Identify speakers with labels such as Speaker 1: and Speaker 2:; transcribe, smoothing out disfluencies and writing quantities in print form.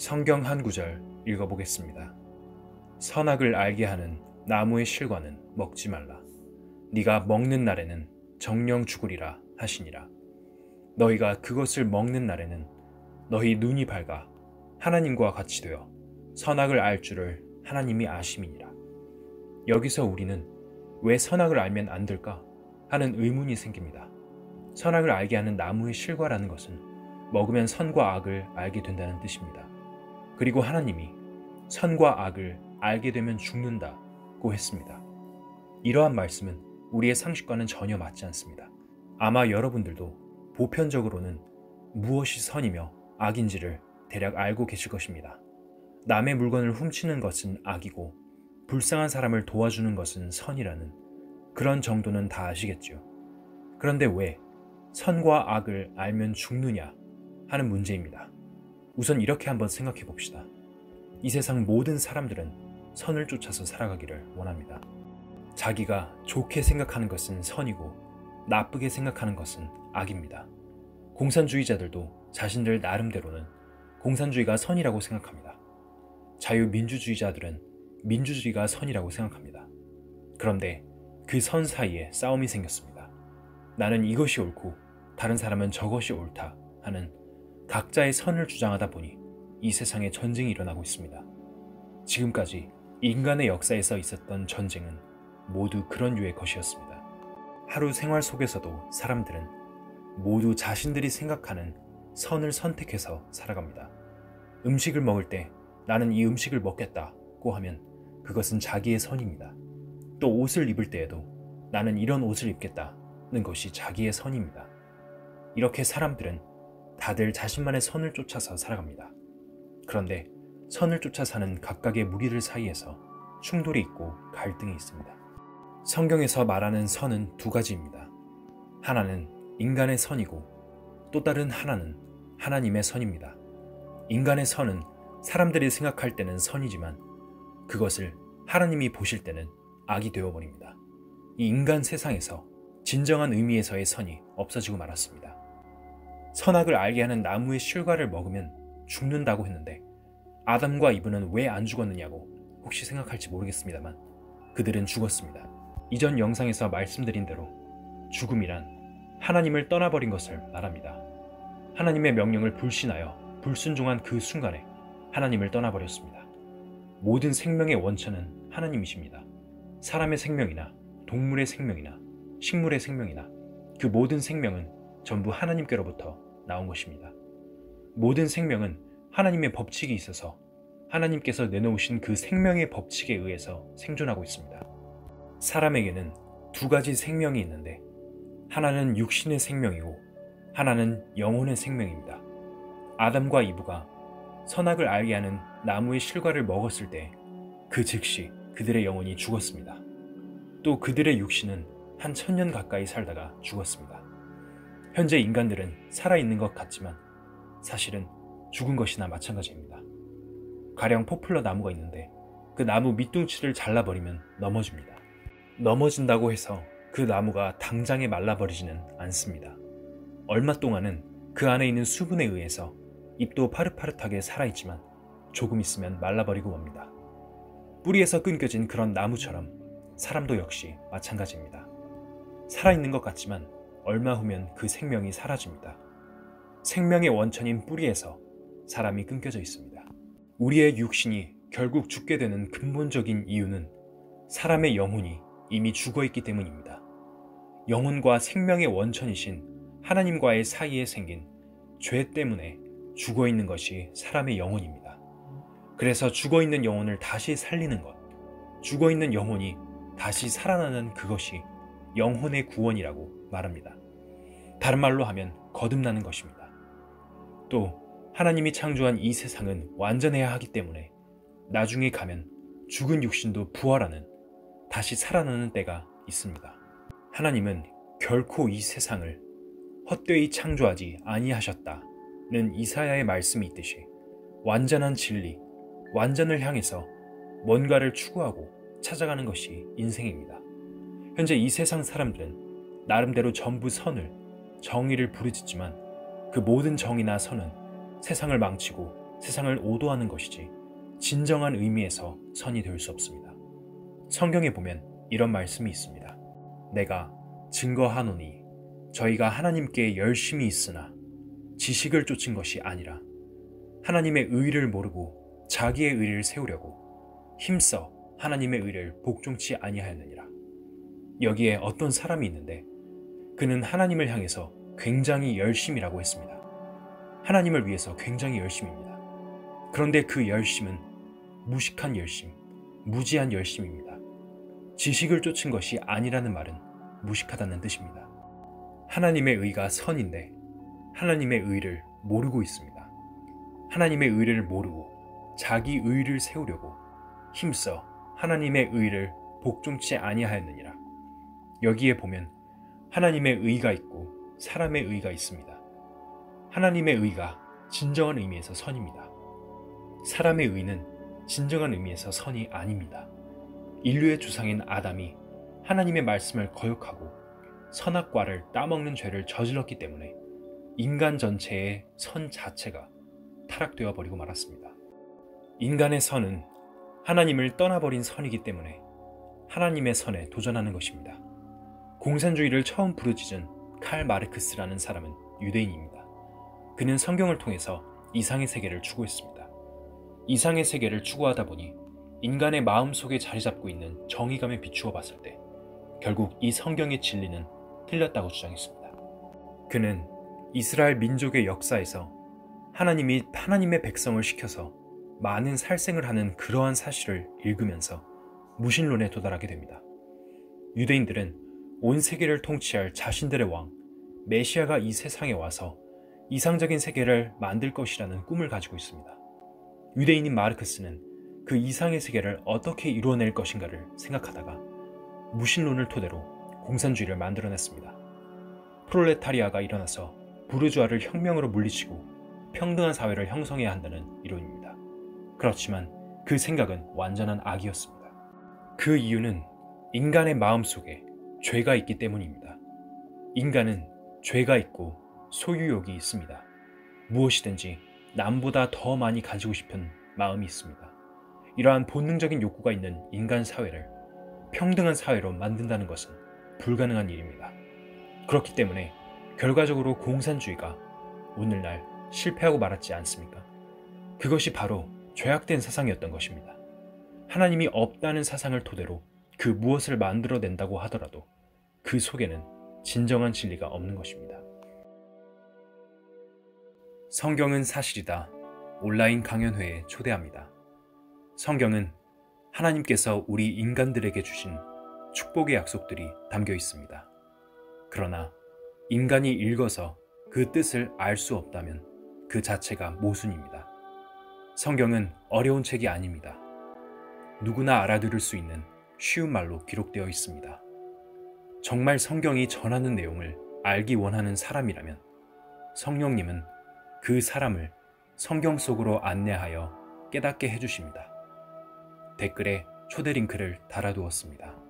Speaker 1: 성경 한 구절 읽어보겠습니다. 선악을 알게 하는 나무의 실과는 먹지 말라. 네가 먹는 날에는 정령 죽으리라 하시니라. 너희가 그것을 먹는 날에는 너희 눈이 밝아 하나님과 같이 되어 선악을 알 줄을 하나님이 아심이니라. 여기서 우리는 왜 선악을 알면 안 될까 하는 의문이 생깁니다. 선악을 알게 하는 나무의 실과라는 것은 먹으면 선과 악을 알게 된다는 뜻입니다. 그리고 하나님이 선과 악을 알게 되면 죽는다고 했습니다. 이러한 말씀은 우리의 상식과는 전혀 맞지 않습니다. 아마 여러분들도 보편적으로는 무엇이 선이며 악인지를 대략 알고 계실 것입니다. 남의 물건을 훔치는 것은 악이고 불쌍한 사람을 도와주는 것은 선이라는 그런 정도는 다 아시겠죠. 그런데 왜 선과 악을 알면 죽느냐 하는 문제입니다. 우선 이렇게 한번 생각해 봅시다. 이 세상 모든 사람들은 선을 쫓아서 살아가기를 원합니다. 자기가 좋게 생각하는 것은 선이고 나쁘게 생각하는 것은 악입니다. 공산주의자들도 자신들 나름대로는 공산주의가 선이라고 생각합니다. 자유민주주의자들은 민주주의가 선이라고 생각합니다. 그런데 그 선 사이에 싸움이 생겼습니다. 나는 이것이 옳고 다른 사람은 저것이 옳다 하는 각자의 선을 주장하다 보니 이 세상에 전쟁이 일어나고 있습니다. 지금까지 인간의 역사에서 있었던 전쟁은 모두 그런 류의 것이었습니다. 하루 생활 속에서도 사람들은 모두 자신들이 생각하는 선을 선택해서 살아갑니다. 음식을 먹을 때 나는 이 음식을 먹겠다고 하면 그것은 자기의 선입니다. 또 옷을 입을 때에도 나는 이런 옷을 입겠다는 것이 자기의 선입니다. 이렇게 사람들은 다들 자신만의 선을 쫓아서 살아갑니다. 그런데 선을 쫓아 사는 각각의 무리들 사이에서 충돌이 있고 갈등이 있습니다. 성경에서 말하는 선은 두 가지입니다. 하나는 인간의 선이고 또 다른 하나는 하나님의 선입니다. 인간의 선은 사람들이 생각할 때는 선이지만 그것을 하나님이 보실 때는 악이 되어버립니다. 이 인간 세상에서 진정한 의미에서의 선이 없어지고 말았습니다. 선악을 알게 하는 나무의 실과를 먹으면 죽는다고 했는데 아담과 이브는 왜 안 죽었느냐고 혹시 생각할지 모르겠습니다만 그들은 죽었습니다. 이전 영상에서 말씀드린 대로 죽음이란 하나님을 떠나버린 것을 말합니다. 하나님의 명령을 불신하여 불순종한 그 순간에 하나님을 떠나버렸습니다. 모든 생명의 원천은 하나님이십니다. 사람의 생명이나 동물의 생명이나 식물의 생명이나 그 모든 생명은 전부 하나님께로부터 나온 것입니다. 모든 생명은 하나님의 법칙이 있어서 하나님께서 내놓으신 그 생명의 법칙에 의해서 생존하고 있습니다. 사람에게는 두 가지 생명이 있는데 하나는 육신의 생명이고 하나는 영혼의 생명입니다. 아담과 이브가 선악을 알게 하는 나무의 실과를 먹었을 때 그 즉시 그들의 영혼이 죽었습니다. 또 그들의 육신은 한 1000년 가까이 살다가 죽었습니다. 현재 인간들은 살아있는 것 같지만 사실은 죽은 것이나 마찬가지입니다. 가령 포플러 나무가 있는데 그 나무 밑둥치를 잘라버리면 넘어집니다. 넘어진다고 해서 그 나무가 당장에 말라버리지는 않습니다. 얼마 동안은 그 안에 있는 수분에 의해서 잎도 파릇파릇하게 살아있지만 조금 있으면 말라버리고 맙니다. 뿌리에서 끊겨진 그런 나무처럼 사람도 역시 마찬가지입니다. 살아있는 것 같지만 얼마 후면 그 생명이 사라집니다. 생명의 원천인 뿌리에서 사람이 끊겨져 있습니다. 우리의 육신이 결국 죽게 되는 근본적인 이유는 사람의 영혼이 이미 죽어있기 때문입니다. 영혼과 생명의 원천이신 하나님과의 사이에 생긴 죄 때문에 죽어있는 것이 사람의 영혼입니다. 그래서 죽어있는 영혼을 다시 살리는 것, 죽어있는 영혼이 다시 살아나는 그것이 영혼의 구원이라고 말합니다. 다른 말로 하면 거듭나는 것입니다. 또 하나님이 창조한 이 세상은 완전해야 하기 때문에 나중에 가면 죽은 육신도 부활하는, 다시 살아나는 때가 있습니다. 하나님은 결코 이 세상을 헛되이 창조하지 아니하셨다는 이사야의 말씀이 있듯이 완전한 진리, 완전을 향해서 뭔가를 추구하고 찾아가는 것이 인생입니다. 현재 이 세상 사람들은 나름대로 전부 선을, 정의를 부르짖지만 그 모든 정의나 선은 세상을 망치고 세상을 오도하는 것이지 진정한 의미에서 선이 될 수 없습니다. 성경에 보면 이런 말씀이 있습니다. 내가 증거하노니 저희가 하나님께 열심히 있으나 지식을 쫓은 것이 아니라 하나님의 의를 모르고 자기의 의를 세우려고 힘써 하나님의 의를 복종치 아니하였느니라. 여기에 어떤 사람이 있는데 그는 하나님을 향해서 굉장히 열심이라고 했습니다. 하나님을 위해서 굉장히 열심입니다. 그런데 그 열심은 무식한 열심, 무지한 열심입니다. 지식을 쫓은 것이 아니라는 말은 무식하다는 뜻입니다. 하나님의 의가 선인데 하나님의 의를 모르고 있습니다. 하나님의 의를 모르고 자기 의를 세우려고 힘써 하나님의 의를 복종치 아니하였느니라. 여기에 보면 하나님의 의가 있고 사람의 의가 있습니다. 하나님의 의가 진정한 의미에서 선입니다. 사람의 의는 진정한 의미에서 선이 아닙니다. 인류의 조상인 아담이 하나님의 말씀을 거역하고 선악과를 따먹는 죄를 저질렀기 때문에 인간 전체의 선 자체가 타락되어 버리고 말았습니다. 인간의 선은 하나님을 떠나버린 선이기 때문에 하나님의 선에 도전하는 것입니다. 공산주의를 처음 부르짖은 칼 마르크스라는 사람은 유대인입니다. 그는 성경을 통해서 이상의 세계를 추구했습니다. 이상의 세계를 추구하다 보니 인간의 마음속에 자리 잡고 있는 정의감에 비추어 봤을 때 결국 이 성경의 진리는 틀렸다고 주장했습니다. 그는 이스라엘 민족의 역사에서 하나님이 하나님의 백성을 시켜서 많은 살생을 하는 그러한 사실을 읽으면서 무신론에 도달하게 됩니다. 유대인들은 온 세계를 통치할 자신들의 왕, 메시아가 이 세상에 와서 이상적인 세계를 만들 것이라는 꿈을 가지고 있습니다. 유대인인 마르크스는 그 이상의 세계를 어떻게 이루어낼 것인가를 생각하다가 무신론을 토대로 공산주의를 만들어냈습니다. 프롤레타리아가 일어나서 부르주아를 혁명으로 물리치고 평등한 사회를 형성해야 한다는 이론입니다. 그렇지만 그 생각은 완전한 악이었습니다. 그 이유는 인간의 마음속에 죄가 있기 때문입니다. 인간은 죄가 있고 소유욕이 있습니다. 무엇이든지 남보다 더 많이 가지고 싶은 마음이 있습니다. 이러한 본능적인 욕구가 있는 인간 사회를 평등한 사회로 만든다는 것은 불가능한 일입니다. 그렇기 때문에 결과적으로 공산주의가 오늘날 실패하고 말았지 않습니까? 그것이 바로 죄악된 사상이었던 것입니다. 하나님이 없다는 사상을 토대로 그 무엇을 만들어낸다고 하더라도 그 속에는 진정한 진리가 없는 것입니다. 성경은 사실이다. 온라인 강연회에 초대합니다. 성경은 하나님께서 우리 인간들에게 주신 축복의 약속들이 담겨 있습니다. 그러나 인간이 읽어서 그 뜻을 알 수 없다면 그 자체가 모순입니다. 성경은 어려운 책이 아닙니다. 누구나 알아들을 수 있는 쉬운 말로 기록되어 있습니다. 정말 성경이 전하는 내용을 알기 원하는 사람이라면 성령님은 그 사람을 성경 속으로 안내하여 깨닫게 해주십니다. 댓글에 초대 링크를 달아두었습니다.